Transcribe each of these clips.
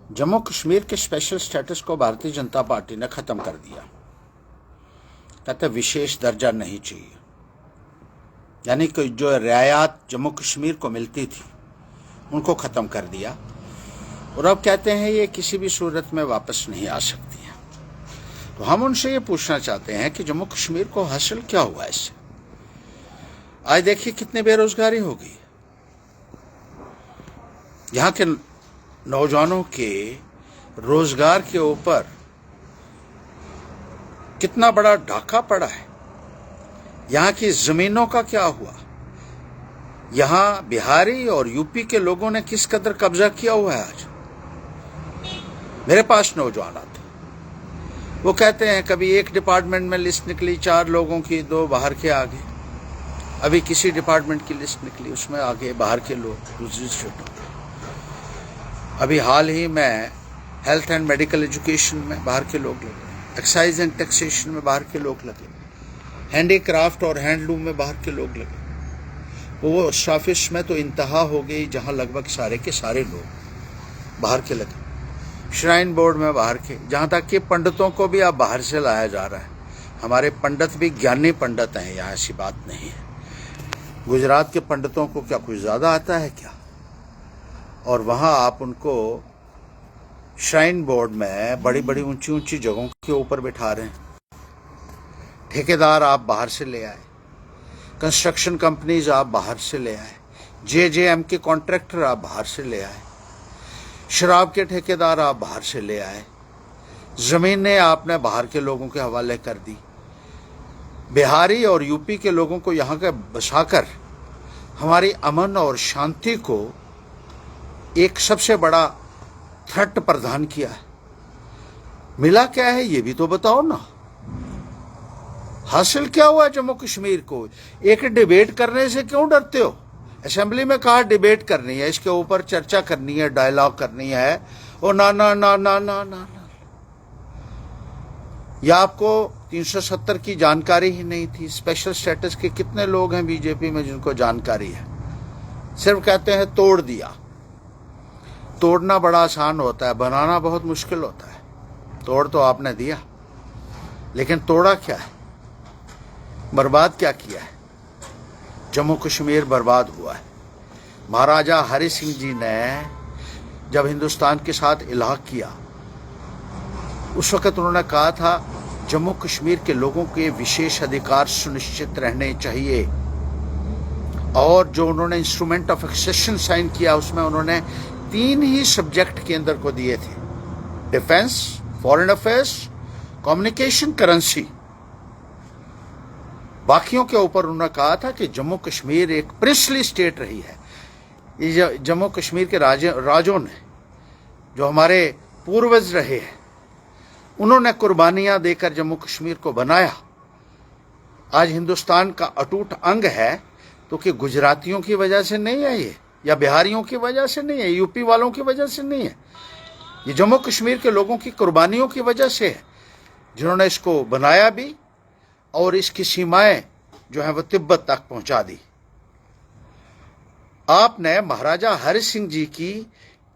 जम्मू कश्मीर के special status को Bharatiya Janata party ने खत्म कर दिया। कहते विशेष दर्जा नहीं चाहिए, यानी कि जो रियायत जम्मू कश्मीर को मिलती थी उनको खत्म कर दिया। और अब कहते हैं ये किसी भी सूरत में वापस नहीं आ सकती है। तो हम उनसे ये पूछना चाहते हैं कि जम्मू कश्मीर को हासिल क्या हुआ इससे। आज देखिए कितनी बेरोजगारी हो गई। यहाँ के नौजवानों के रोजगार के ऊपर कितना बड़ा ढाका पड़ा है। यहाँ की जमीनों का क्या हुआ। यहाँ बिहारी और यूपी के लोगों ने किस कदर कब्जा किया हुआ है। आज मेरे पास नौजवान आते, वो कहते हैं कभी एक डिपार्टमेंट में लिस्ट निकली 4 लोगों की, 2 बाहर के आ गए। अभी किसी डिपार्टमेंट की लिस्ट निकली, उसमें आगे बाहर के लोग दूसरी स्टेटों। अभी हाल ही में हेल्थ एंड मेडिकल एजुकेशन में बाहर के लोग लगे, एक्साइज एंड टैक्सेशन में बाहर के लोग लगे, हैंडीक्राफ्ट और हैंडलूम में बाहर के लोग लगे। वो ऑफिस में तो इंतहा हो गई जहां लगभग सारे के सारे लोग बाहर के लगे। श्राइन बोर्ड में बाहर के, जहां तक कि पंडितों को भी अब बाहर से लाया जा रहा है। हमारे पंडित भी ज्ञानी पंडित हैं, यहाँ ऐसी बात नहीं है। गुजरात के पंडितों को क्या कुछ ज्यादा आता है क्या। और वहां आप उनको श्राइन बोर्ड में बड़ी बड़ी ऊंची ऊंची जगहों के ऊपर बिठा रहे हैं। ठेकेदार आप बाहर से ले आए, कंस्ट्रक्शन कंपनीज आप बाहर से ले आए, जेजेएम के कॉन्ट्रैक्टर आप बाहर से ले आए, शराब के ठेकेदार आप बाहर से ले आए, जमीनें आपने बाहर के लोगों के हवाले कर दी। बिहारी और यूपी के लोगों को यहाँ के बसाकर हमारी अमन और शांति को एक सबसे बड़ा थ्रेट प्रदान किया है। मिला क्या है ये भी तो बताओ ना। हासिल क्या हुआ जम्मू कश्मीर को। एक डिबेट करने से क्यों डरते हो। असेंबली में कहा डिबेट करनी है, इसके ऊपर चर्चा करनी है, डायलॉग करनी है। ओ ना ना ना ना ना ना, या आपको 370 की जानकारी ही नहीं थी। स्पेशल स्टेटस के कितने लोग हैं बीजेपी में जिनको जानकारी है। सिर्फ कहते हैं तोड़ दिया। तोड़ना बड़ा आसान होता है, बनाना बहुत मुश्किल होता है। तोड़ तो आपने दिया, लेकिन तोड़ा क्या है, बर्बाद क्या किया है। जम्मू कश्मीर बर्बाद हुआ है। महाराजा हरि सिंह जी ने जब हिंदुस्तान के साथ इलाह किया, उस वक्त उन्होंने कहा था जम्मू कश्मीर के लोगों के विशेष अधिकार सुनिश्चित रहने चाहिए। और जो उन्होंने इंस्ट्रूमेंट ऑफ एक्सेशन साइन किया, उसमें उन्होंने 3 ही सब्जेक्ट केंद्र को दिए थे, defence, foreign affairs, communication, currency. बाकियों के ऊपर उन्होंने कहा था कि जम्मू कश्मीर एक प्रिंसली स्टेट रही है। ये जम्मू कश्मीर के राजों ने, जो हमारे पूर्वज रहे हैं, उन्होंने कुर्बानियां देकर जम्मू कश्मीर को बनाया। आज हिंदुस्तान का अटूट अंग है, तो कि गुजरातियों की वजह से नहीं है ये, या बिहारियों की वजह से नहीं है, यूपी वालों की वजह से नहीं है। ये जम्मू कश्मीर के लोगों की कुर्बानियों की वजह से है, जिन्होंने इसको बनाया भी और इसकी सीमाएं जो है वो तिब्बत तक पहुंचा दी। आपने महाराजा हरि सिंह जी की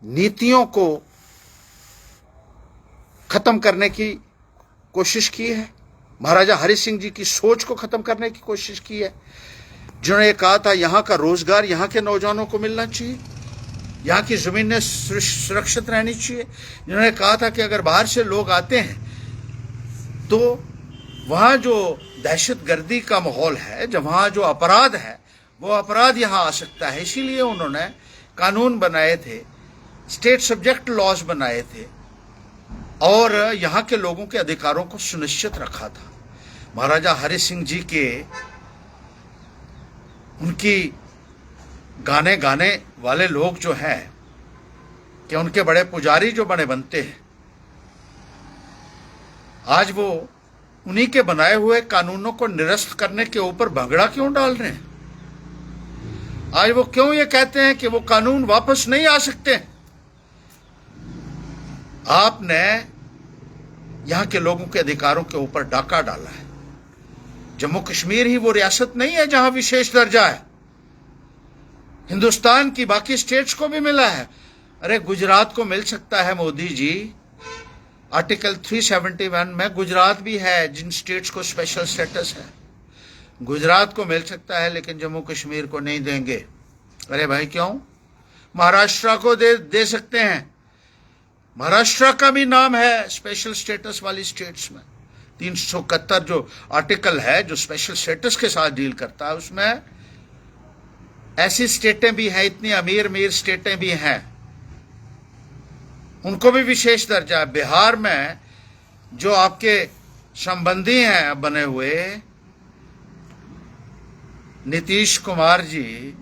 नीतियों को खत्म करने की कोशिश की है। महाराजा हरि सिंह जी की सोच को खत्म करने की कोशिश की है, जिन्होंने कहा था यहाँ का रोजगार यहाँ के नौजवानों को मिलना चाहिए, यहाँ की जमीनें सुरक्षित रहनी चाहिए। जिन्होंने कहा था कि अगर बाहर से लोग आते हैं तो वहाँ जो दहशतगर्दी का माहौल है, जब वहाँ जो अपराध है, वो अपराध यहाँ आ सकता है। इसीलिए उन्होंने कानून बनाए थे, स्टेट सब्जेक्ट लॉज बनाए थे और यहाँ के लोगों के अधिकारों को सुनिश्चित रखा था। महाराजा हरि सिंह जी के उनकी गाने वाले लोग जो हैं, कि उनके बड़े पुजारी जो बने बनते हैं, आज वो उन्हीं के बनाए हुए कानूनों को निरस्त करने के ऊपर भंगड़ा क्यों डाल रहे हैं। आज वो क्यों ये कहते हैं कि वो कानून वापस नहीं आ सकते। आपने यहां के लोगों के अधिकारों के ऊपर डाका डाला है। जम्मू कश्मीर ही वो रियासत नहीं है जहां विशेष दर्जा है। हिंदुस्तान की बाकी स्टेट्स को भी मिला है। अरे गुजरात को मिल सकता है मोदी जी, आर्टिकल 371 में गुजरात भी है जिन स्टेट्स को स्पेशल स्टेटस है, गुजरात को मिल सकता है लेकिन जम्मू कश्मीर को नहीं देंगे। अरे भाई क्यों? महाराष्ट्र को दे सकते हैं, महाराष्ट्र का भी नाम है स्पेशल स्टेटस वाली स्टेट्स में। 371 जो आर्टिकल है जो स्पेशल स्टेटस के साथ डील करता है, उसमें ऐसी स्टेटें भी हैं, इतनी अमीर अमीर स्टेटें भी हैं, उनको भी विशेष दर्जा है। बिहार में जो आपके संबंधी हैं बने हुए नीतीश कुमार जी,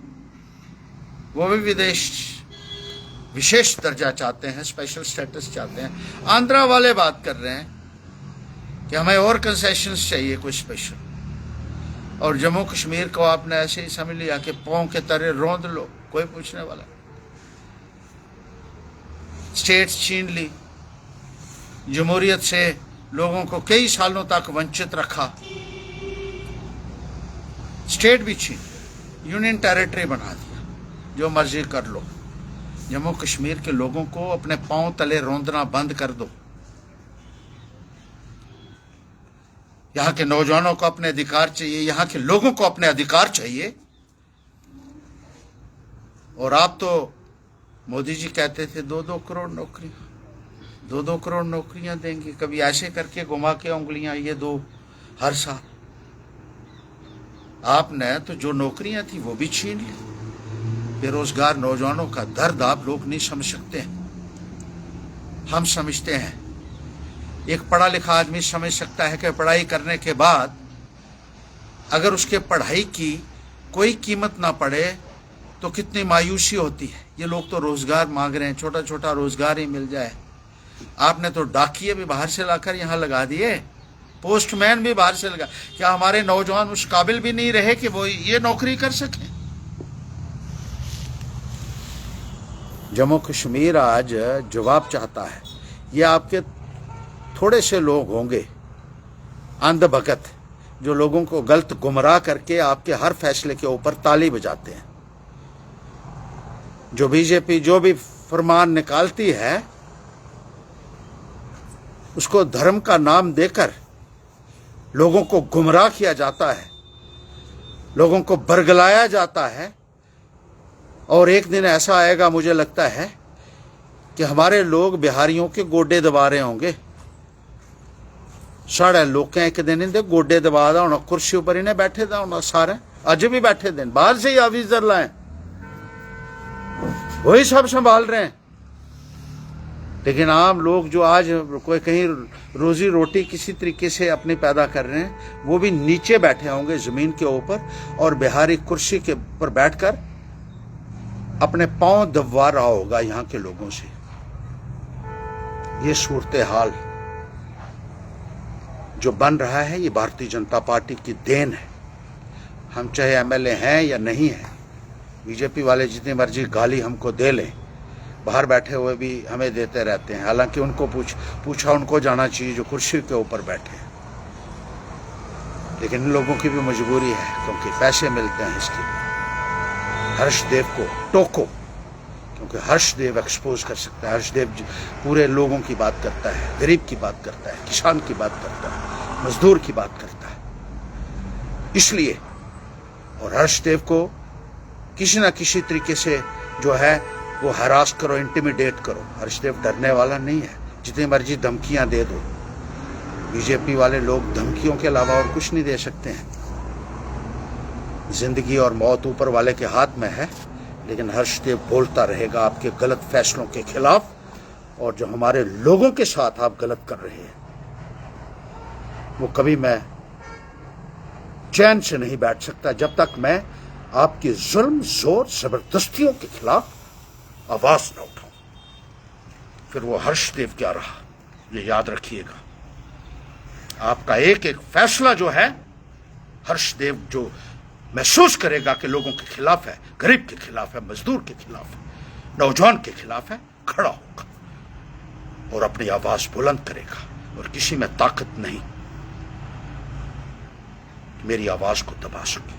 वो भी विशेष दर्जा चाहते हैं, स्पेशल स्टेटस चाहते हैं। आंध्रा वाले बात कर रहे हैं कि हमें और कंसेशंस चाहिए कुछ स्पेशल, और जम्मू कश्मीर को आपने ऐसे ही समझ लिया कि पांव के तरे रौंद लो, कोई पूछने वाला। स्टेट्स छीन ली, जमहूरियत से लोगों को कई सालों तक वंचित रखा, स्टेट भी छीन, यूनियन टेरिटरी बना दिया, जो मर्जी कर लो। जम्मू कश्मीर के लोगों को अपने पांव तले रौंदना बंद कर दो। यहाँ के नौजवानों को अपने अधिकार चाहिए, यहाँ के लोगों को अपने अधिकार चाहिए। और आप तो मोदी जी कहते थे 2-2 करोड़ नौकरियां, 2-2 करोड़ नौकरियां देंगे, कभी ऐसे करके घुमा के उंगलियां ये दो हर साल। आपने तो जो नौकरियां थी वो भी छीन ली। बेरोजगार नौजवानों का दर्द आप लोग नहीं समझ सकते हैं, हम समझते हैं। एक पढ़ा लिखा आदमी समझ सकता है कि पढ़ाई करने के बाद अगर उसके पढ़ाई की कोई कीमत ना पड़े तो कितनी मायूसी होती है। ये लोग तो रोजगार मांग रहे हैं, छोटा छोटा रोजगार ही मिल जाए। आपने तो डाकिये भी बाहर से लाकर यहाँ लगा दिए, पोस्टमैन भी बाहर से लगा। क्या हमारे नौजवान उस काबिल भी नहीं रहे कि वो ये नौकरी कर सकें? जम्मू कश्मीर आज जवाब चाहता है। ये आपके थोड़े से लोग होंगे अंधभगत जो लोगों को गलत गुमराह करके आपके हर फैसले के ऊपर ताली बजाते हैं। जो बीजेपी जो भी फरमान निकालती है उसको धर्म का नाम देकर लोगों को गुमराह किया जाता है, लोगों को बरगलाया जाता है। और एक दिन ऐसा आएगा, मुझे लगता है कि हमारे लोग बिहारियों के गोडे दबा रहे होंगे। साढ़े लोग एक दिन इन्हें गोडे दबा दा होना, कुर्सी पर इन्हें बैठे दा होना, सारे अज भी बैठे दिन बाहर से ही ऑफिसर लाए, वही सब संभाल रहे हैं। लेकिन आम लोग जो आज कोई कहीं रोजी रोटी किसी तरीके से अपनी पैदा कर रहे हैं, वो भी नीचे बैठे होंगे जमीन के ऊपर, और बिहारी कुर्सी के ऊपर बैठकर अपने पांव दबवा रहा होगा यहां के लोगों से। ये सूरत हाल जो बन रहा है, ये भारतीय जनता पार्टी की देन है। हम चाहे एमएलए हैं या नहीं हैं, बीजेपी वाले जितनी मर्जी गाली हमको दे लें, बाहर बैठे हुए भी हमें देते रहते हैं। हालांकि उनको पूछा उनको जाना चाहिए जो कुर्सी के ऊपर बैठे हैं। लेकिन इन लोगों की भी मजबूरी है, क्योंकि पैसे मिलते हैं इसके लिए। हर्षदेव को टोको, क्योंकि हर्षदेव एक्सपोज कर सकता है। हर्षदेव पूरे लोगों की बात करता है, गरीब की बात करता है, किसान की बात करता है, मजदूर की बात करता है। इसलिए और हर्षदेव को किसी ना किसी तरीके से जो है वो हरास करो, इंटिमिडेट करो। हर्षदेव डरने वाला नहीं है, जितनी मर्जी धमकियां दे दो। बीजेपी वाले लोग धमकियों के अलावा और कुछ नहीं दे सकते हैं। जिंदगी और मौत ऊपर वाले के हाथ में है, लेकिन हर्षदेव बोलता रहेगा आपके गलत फैसलों के खिलाफ, और जो हमारे लोगों के साथ आप गलत कर रहे हैं वो कभी मैं चैन से नहीं बैठ सकता जब तक मैं आपकी जुल्म जोर जबरदस्तियों के खिलाफ आवाज न उठाऊं। फिर वो हर्षदेव क्या रहा, ये याद रखिएगा। आपका एक एक फैसला जो है, हर्षदेव जो महसूस करेगा कि लोगों के खिलाफ है, गरीब के खिलाफ है, मजदूर के खिलाफ है, नौजवान के खिलाफ है, खड़ा होगा और अपनी आवाज बुलंद करेगा। और किसी में ताकत नहीं मेरी आवाज को दबा सके।